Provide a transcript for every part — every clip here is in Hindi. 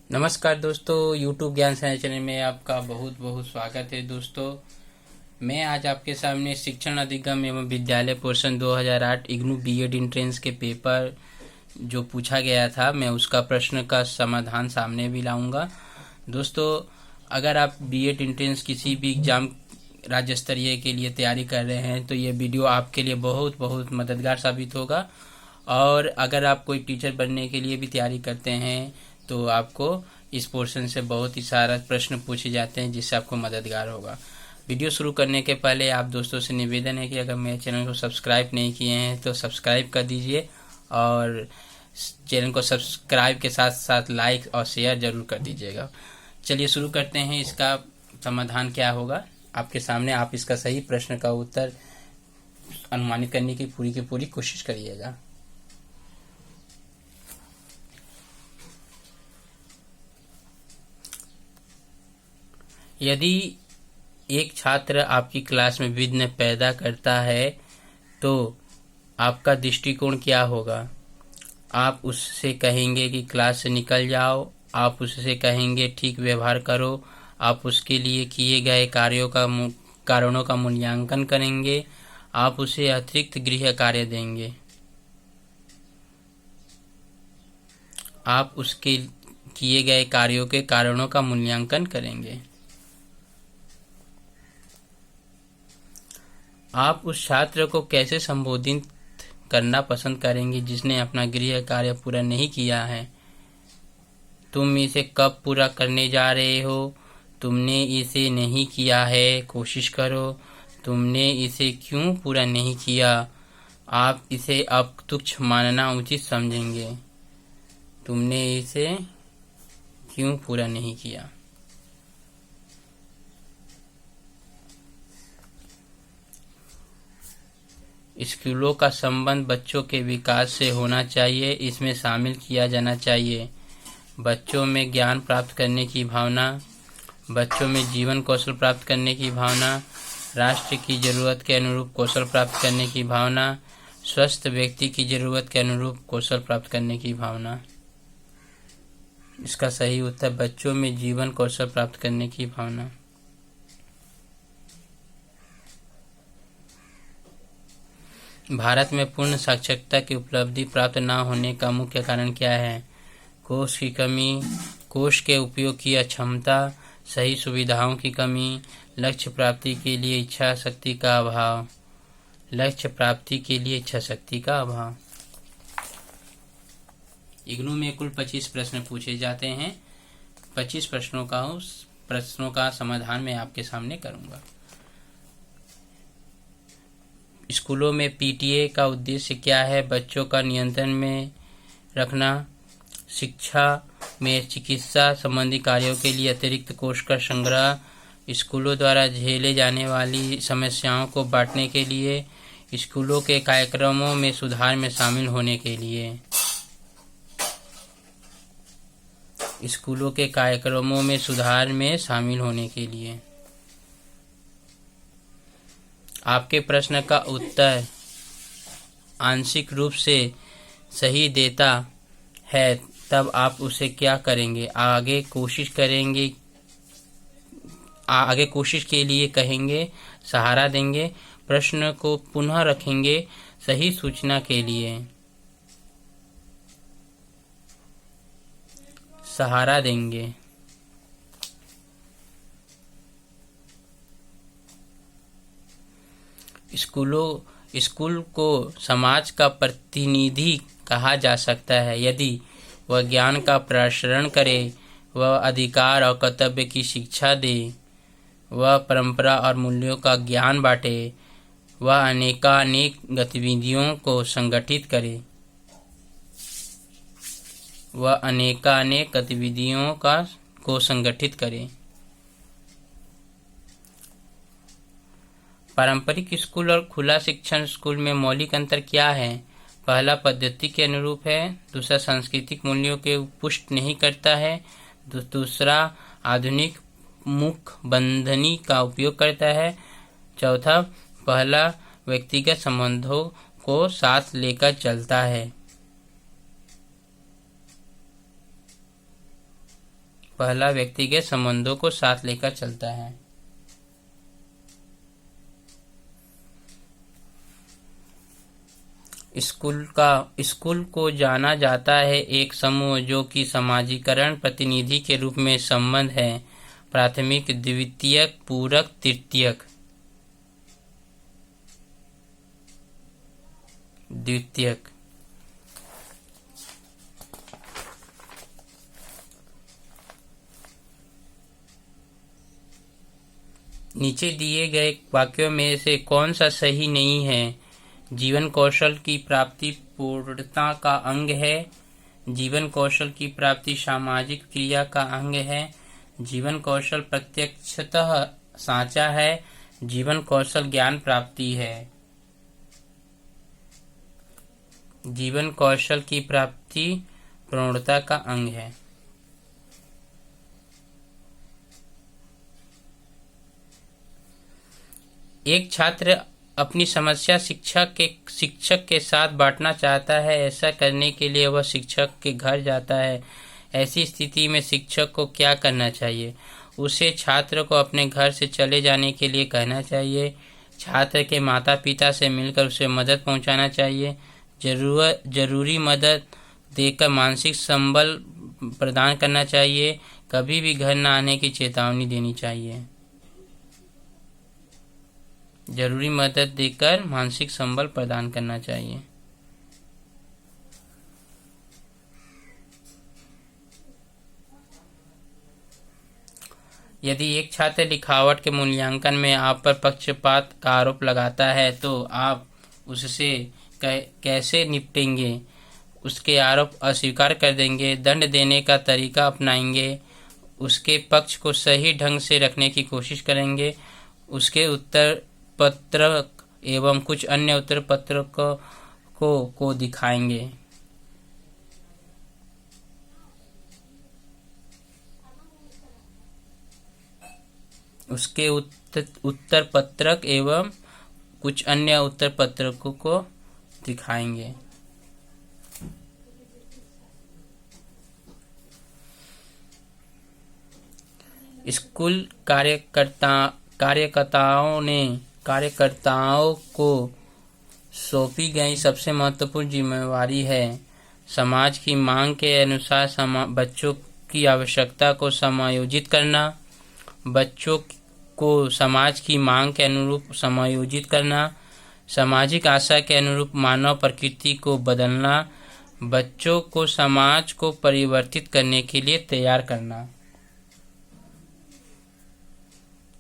नमस्कार दोस्तों, YouTube ज्ञान साझा चैनल में आपका बहुत बहुत स्वागत है। दोस्तों, मैं आज आपके सामने शिक्षण अधिगम एवं विद्यालय पोषण 2008 इग्नू बीएड एंट्रेंस के पेपर जो पूछा गया था, मैं उसका प्रश्न का समाधान सामने भी लाऊंगा। दोस्तों, अगर आप बीएड एंट्रेंस किसी भी एग्जाम राज्य स्तरीय के लिए तैयारी कर रहे हैं तो ये वीडियो आपके लिए बहुत बहुत मददगार साबित होगा। और अगर आप कोई टीचर बनने के लिए भी तैयारी करते हैं तो आपको इस पोर्शन से बहुत ही सारा प्रश्न पूछे जाते हैं जिससे आपको मददगार होगा। वीडियो शुरू करने के पहले आप दोस्तों से निवेदन है कि अगर मेरे चैनल को सब्सक्राइब नहीं किए हैं तो सब्सक्राइब कर दीजिए और चैनल को सब्सक्राइब के साथ साथ लाइक और शेयर जरूर कर दीजिएगा। चलिए शुरू करते हैं। इसका समाधान क्या होगा आपके सामने, आप इसका सही प्रश्न का उत्तर अनुमानित करने की पूरी कोशिश करिएगा। यदि एक छात्र आपकी क्लास में विघ्न पैदा करता है तो आपका दृष्टिकोण क्या होगा? आप उससे कहेंगे कि क्लास से निकल जाओ, आप उससे कहेंगे ठीक व्यवहार करो, आप उसके लिए किए गए कारणों का मूल्यांकन करेंगे, आप उसे अतिरिक्त गृह कार्य देंगे, आप उसके किए गए कार्यों के कारणों का मूल्यांकन करेंगे। आप उस छात्र को कैसे संबोधित करना पसंद करेंगे जिसने अपना गृह कार्य पूरा नहीं किया है? तुम इसे कब पूरा करने जा रहे हो? तुमने इसे नहीं किया है, कोशिश करो। तुमने इसे क्यों पूरा नहीं किया? आप इसे अब तुच्छ मानना उचित समझेंगे। तुमने इसे क्यों पूरा नहीं किया? स्कूलों का संबंध बच्चों के विकास से होना चाहिए, इसमें शामिल किया जाना चाहिए। बच्चों में ज्ञान प्राप्त करने की भावना, बच्चों में जीवन कौशल प्राप्त करने की भावना, राष्ट्र की जरूरत के अनुरूप कौशल प्राप्त करने की भावना, स्वस्थ व्यक्ति की जरूरत के अनुरूप कौशल प्राप्त करने की भावना। इसका सही उत्तर बच्चों में जीवन कौशल प्राप्त करने की भावना। भारत में पूर्ण साक्षरता की उपलब्धि प्राप्त न होने का मुख्य कारण क्या है? कोष की कमी, कोष के उपयोग की अक्षमता, सही सुविधाओं की कमी, लक्ष्य प्राप्ति के लिए इच्छा शक्ति का अभाव। लक्ष्य प्राप्ति के लिए इच्छा शक्ति का अभाव। इग्नू में कुल 25 प्रश्न पूछे जाते हैं। 25 प्रश्नों का समाधान मैं आपके सामने करूंगा। स्कूलों में पीटीए का उद्देश्य क्या है? बच्चों का नियंत्रण में रखना, शिक्षा में चिकित्सा संबंधी कार्यों के लिए अतिरिक्त कोष का संग्रह, स्कूलों द्वारा झेले जाने वाली समस्याओं को बांटने के लिए, स्कूलों के कार्यक्रमों में सुधार में शामिल होने के लिए। स्कूलों के कार्यक्रमों में सुधार में शामिल होने के लिए। आपके प्रश्न का उत्तर आंशिक रूप से सही देता है तब आप उसे क्या करेंगे? आगे कोशिश के लिए कहेंगे, सहारा देंगे, प्रश्न को पुनः रखेंगे सही सूचना के लिए, सहारा देंगे। स्कूल को समाज का प्रतिनिधि कहा जा सकता है यदि वह ज्ञान का प्रसारण करे, वह अधिकार और कर्तव्य की शिक्षा दे, वह परंपरा और मूल्यों का ज्ञान बांटे, वह अनेक गतिविधियों को संगठित करे, वह अनेक गतिविधियों को संगठित करे। पारंपरिक स्कूल और खुला शिक्षण स्कूल में मौलिक अंतर क्या है? पहला पद्धति के अनुरूप है, दूसरा सांस्कृतिक मूल्यों के पुष्ट नहीं करता है, दूसरा आधुनिक मुख बंधनी का उपयोग करता है, चौथा पहला व्यक्तिगत संबंधों को साथ लेकर चलता है। पहला व्यक्तिगत संबंधों को साथ लेकर चलता है। स्कूल को जाना जाता है एक समूह जो कि समाजीकरण प्रतिनिधि के रूप में संबंध है, प्राथमिक, द्वितीयक, पूरक, तृतीयक। द्वितीयक नीचे दिए गए वाक्यों में से कौन सा सही नहीं है? जीवन कौशल की प्राप्ति पूर्णता का अंग है। जीवन कौशल की प्राप्ति सामाजिक क्रिया का अंग है। जीवन कौशल प्रत्यक्षतः साँचा है। जीवन कौशल ज्ञान प्राप्ति है। जीवन कौशल की प्राप्ति पूर्णता का अंग है। एक छात्र अपनी समस्या शिक्षक के साथ बांटना चाहता है। ऐसा करने के लिए वह शिक्षक के घर जाता है। ऐसी स्थिति में शिक्षक को क्या करना चाहिए? उसे छात्र को अपने घर से चले जाने के लिए कहना चाहिए। छात्र के माता पिता से मिलकर उसे मदद पहुंचाना चाहिए। जरूरी मदद देकर मानसिक संबल प्रदान करना चाहिए। कभी भी घर न आने की चेतावनी देनी चाहिए। जरूरी मदद देकर मानसिक संबल प्रदान करना चाहिए। यदि एक छात्र लिखावट के मूल्यांकन में आप पर पक्षपात का आरोप लगाता है तो आप उससे कैसे निपटेंगे? उसके आरोप अस्वीकार कर देंगे, दंड देने का तरीका अपनाएंगे, उसके पक्ष को सही ढंग से रखने की कोशिश करेंगे, उसके उत्तर पत्रक एवं कुछ अन्य उत्तर पत्रकों को दिखाएंगे। उसके उत्तर पत्रक एवं कुछ अन्य उत्तर पत्रकों को दिखाएंगे। स्कूल कार्यकर्ताओं को सौंपी गई सबसे महत्वपूर्ण जिम्मेवारी है समाज की मांग के अनुसार बच्चों की आवश्यकता को समायोजित करना, बच्चों को समाज की मांग के अनुरूप समायोजित करना, सामाजिक आशा के अनुरूप मानव प्रकृति को बदलना, बच्चों को समाज को परिवर्तित करने के लिए तैयार करना।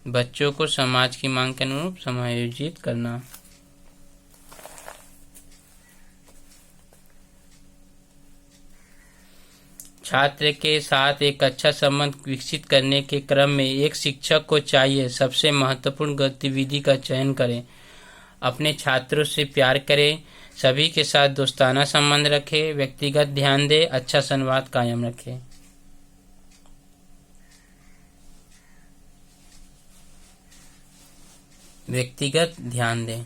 बच्चों को समाज की मांग के अनुरूप समायोजित करना। छात्र के साथ एक अच्छा संबंध विकसित करने के क्रम में एक शिक्षक को चाहिए सबसे महत्वपूर्ण गतिविधि का चयन करें। अपने छात्रों से प्यार करें, सभी के साथ दोस्ताना संबंध रखें, व्यक्तिगत ध्यान दें, अच्छा संवाद कायम रखें। व्यक्तिगत ध्यान दें।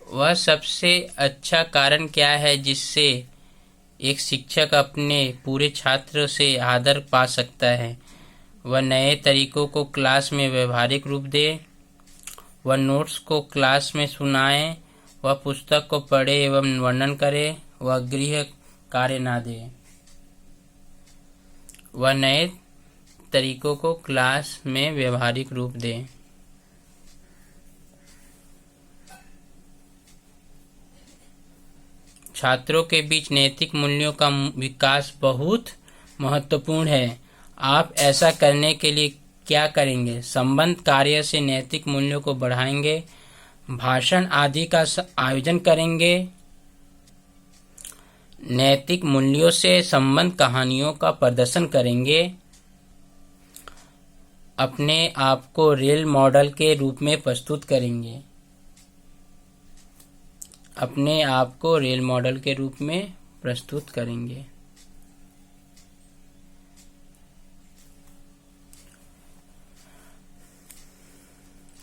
वह सबसे अच्छा कारण क्या है जिससे एक शिक्षक अपने पूरे छात्र से आदर पा सकता है? वह नए तरीकों को क्लास में व्यवहारिक रूप दे, वह नोट्स को क्लास में सुनाए, वह पुस्तक को पढ़े एवं वर्णन करे, वह गृह कार्य ना दे। वह नए तरीकों को क्लास में व्यवहारिक रूप दे। छात्रों के बीच नैतिक मूल्यों का विकास बहुत महत्वपूर्ण है। आप ऐसा करने के लिए क्या करेंगे? संबंध कार्य से नैतिक मूल्यों को बढ़ाएंगे, भाषण आदि का आयोजन करेंगे, नैतिक मूल्यों से संबंध कहानियों का प्रदर्शन करेंगे, अपने आप को रोल मॉडल के रूप में प्रस्तुत करेंगे, अपने आप को रोल मॉडल के रूप में प्रस्तुत करेंगे।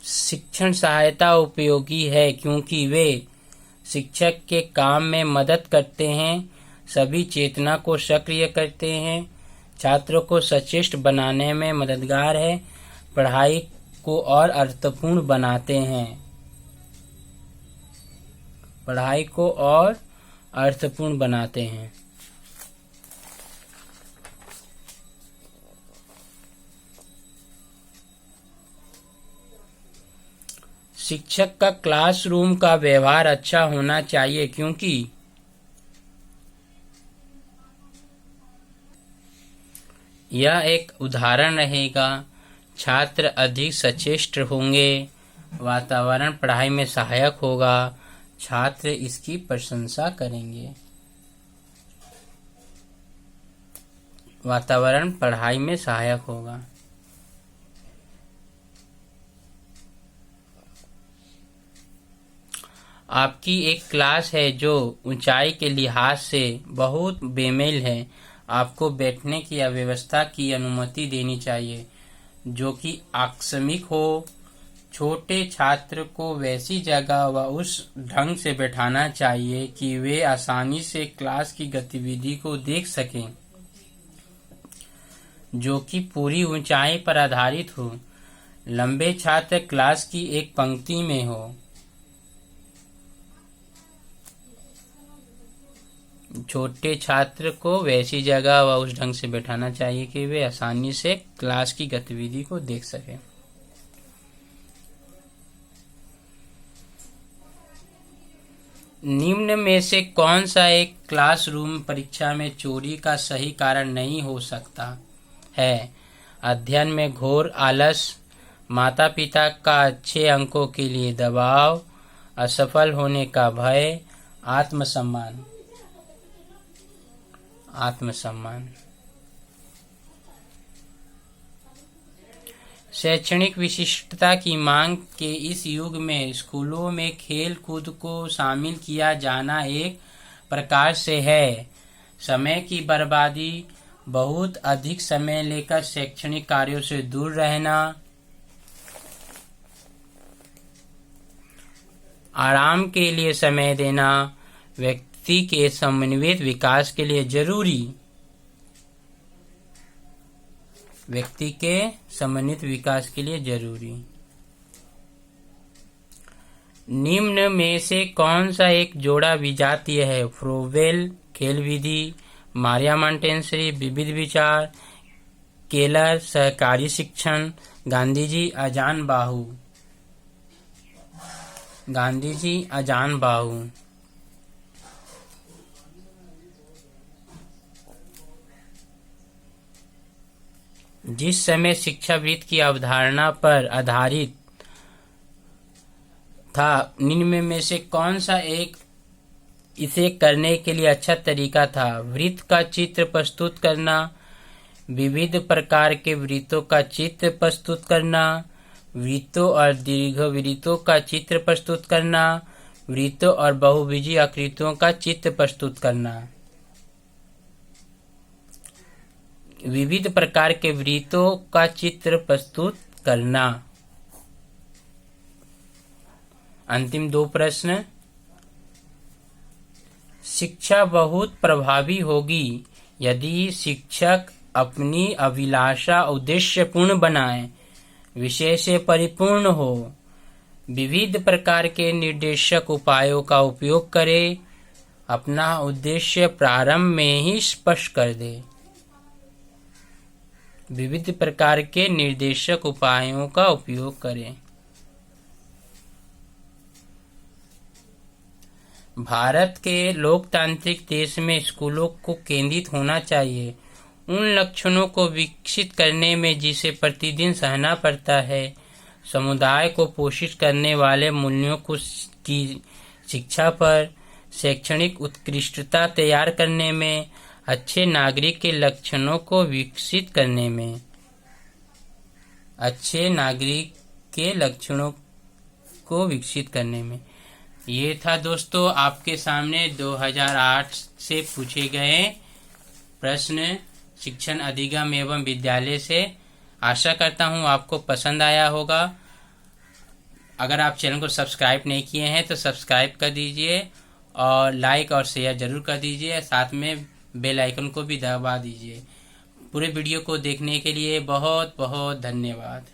शिक्षण सहायता उपयोगी है क्योंकि वे शिक्षक के काम में मदद करते हैं, सभी चेतना को सक्रिय करते हैं, छात्रों को सचेष्ट बनाने में मददगार है, पढ़ाई को और अर्थपूर्ण बनाते हैं, पढ़ाई को और अर्थपूर्ण बनाते हैं। शिक्षक का क्लासरूम का व्यवहार अच्छा होना चाहिए, क्योंकि यह एक उदाहरण रहेगा। छात्र अधिक सचेष्ट होंगे, वातावरण पढ़ाई में सहायक होगा, छात्र इसकी प्रशंसा करेंगे। वातावरण पढ़ाई में सहायक होगा। आपकी एक क्लास है जो ऊंचाई के लिहाज से बहुत बेमेल है, आपको बैठने की व्यवस्था की अनुमति देनी चाहिए जो कि आकस्मिक हो। छोटे छात्र को वैसी जगह व उस ढंग से बैठाना चाहिए कि वे आसानी से क्लास की गतिविधि को देख सकें, जो कि पूरी ऊंचाई पर आधारित हो। लंबे छात्र क्लास की एक पंक्ति में हो। छोटे छात्र को वैसी जगह व उस ढंग से बैठाना चाहिए कि वे आसानी से क्लास की गतिविधि को देख सकें। निम्न में से कौन सा एक क्लासरूम परीक्षा में चोरी का सही कारण नहीं हो सकता है? अध्ययन में घोर आलस, माता पिता का अच्छे अंकों के लिए दबाव, असफल होने का भय, आत्मसम्मान। आत्मसम्मान। शैक्षणिक विशिष्टता की मांग के इस युग में स्कूलों में खेल कूद को शामिल किया जाना एक प्रकार से है समय की बर्बादी, बहुत अधिक समय लेकर शैक्षणिक कार्यों से दूर रहना, आराम के लिए समय देना, व्यक्ति के समन्वित विकास के लिए जरूरी व्यक्ति के समन्वित विकास के लिए जरूरी। निम्न में से कौन सा एक जोड़ा विजातीय है? फ्रोवेल खेल विधि, मारिया मॉन्टेसरी विविध विचार, केलर सहकारी शिक्षण, गांधीजी अजान बाहु। गांधीजी अजान बाहु। जिस समय शिक्षावृत्ति की अवधारणा पर आधारित था, निम्न में से कौन सा एक इसे करने के लिए अच्छा तरीका था? वृत्त का चित्र प्रस्तुत करना, विविध प्रकार के वृत्तों का चित्र प्रस्तुत करना, वृत्तों और दीर्घवृत्तों का चित्र प्रस्तुत करना, वृत्तों और बहुभुजीय आकृतियों का चित्र प्रस्तुत करना। विविध प्रकार के वृत्तों का चित्र प्रस्तुत करना। अंतिम दो प्रश्न। शिक्षा बहुत प्रभावी होगी यदि शिक्षक अपनी अभिलाषा उद्देश्यपूर्ण बनाए, विषय से परिपूर्ण हो, विविध प्रकार के निर्देशक उपायों का उपयोग करे, अपना उद्देश्य प्रारंभ में ही स्पष्ट कर दे। विविध प्रकार के निर्देशक उपायों का उपयोग करें। भारत के लोकतांत्रिक देश में स्कूलों को केंद्रित होना चाहिए उन लक्षणों को विकसित करने में जिसे प्रतिदिन सहना पड़ता है, समुदाय को पोषित करने वाले मूल्यों की शिक्षा पर, शैक्षणिक उत्कृष्टता तैयार करने में, अच्छे नागरिक के लक्षणों को विकसित करने में। अच्छे नागरिक के लक्षणों को विकसित करने में। ये था दोस्तों आपके सामने 2008 से पूछे गए प्रश्न शिक्षण अधिगम एवं विद्यालय से। आशा करता हूँ आपको पसंद आया होगा। अगर आप चैनल को सब्सक्राइब नहीं किए हैं तो सब्सक्राइब कर दीजिए और लाइक और शेयर जरूर कर दीजिए, साथ में बेल आइकन को भी दबा दीजिए। पूरे वीडियो को देखने के लिए बहुत बहुत धन्यवाद।